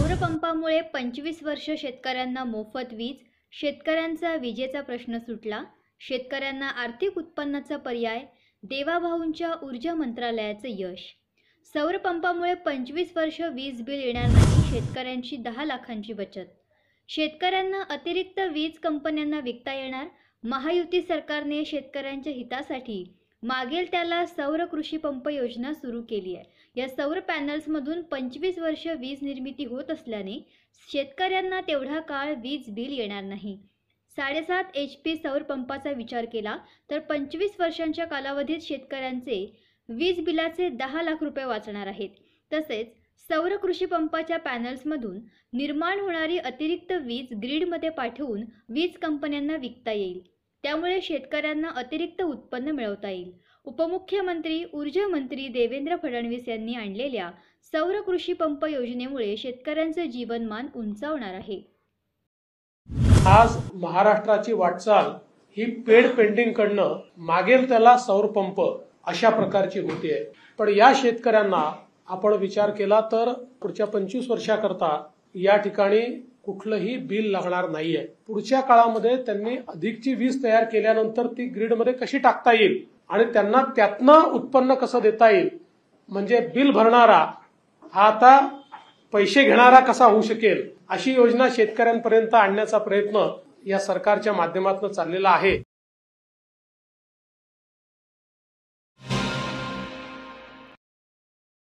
सौरपंपामुळे 25 वर्ष शेतकऱ्यांना मोफत वीज, शेतकऱ्यांचा विजेचा प्रश्न सुटला, शेतकऱ्यांना आर्थिक उत्पन्नाचा पर्याय, देवाभाऊंच्या ऊर्जा मंत्रालयाचं यश. सौरपंपामुळे 25 वर्ष वीज बिल येणार नाही, शेतकऱ्यांची 10 लाखांची बचत. शेतकऱ्यांना अतिरिक्त वीज कंपन्यांना विकता येणार. महायुती सरकारने शेतकऱ्यांच्या हितासाठी मागेल त्याला सौर कृषी पंप योजना सुरू केली आहे. या सौर पॅनल्समधून 25 वर्ष वीज निर्मिती होत असल्याने शेतकऱ्यांना तेवढा काळ वीज बिल येणार नाही. 7.5 HP सौर पंपाचा विचार केला तर 25 वर्षांच्या कालावधीत शेतकऱ्यांचे वीज बिलाचे 10 लाख रुपये वाचणार आहेत. तसेच सौर कृषी पंपाच्या पॅनल्समधून निर्माण होणारी अतिरिक्त वीज ग्रीडमध्ये पाठवून वीज कंपन्यांना विकता येईल. त्यामुळे शेतकऱ्यांना अतिरिक्त उत्पन्न मिळवता येईल. उपमुख्यमंत्री ऊर्जा मंत्री देवेंद्र फडणवीस यांनी आणलेल्या सौर कृषी पंप योजनेमुळे शेतकऱ्यांचे जीवनमान उंचावणार आहे. आज महाराष्ट्राची वाटचाल ही पेड पेंटिंग कडनं मागेल त्याला सौर पंप अशा प्रकारची होते. पण या शेतकऱ्यांना आपण विचार केला तर पुढच्या 25 वर्षाकरता या ठिकाणी कुठलंही बिल लागणार नाहीये. पुढच्या काळामध्ये त्यांनी अधिकची वीज तयार केल्यानंतर ती ग्रीडमध्ये कशी टाकता येईल आणि त्यांना त्यातनं उत्पन्न कसं देता येईल, म्हणजे बिल भरणारा हा आता पैसे घेणारा कसा होऊ शकेल, अशी योजना शेतकऱ्यांपर्यंत आणण्याचा प्रयत्न या सरकारच्या माध्यमातून चाललेला आहे.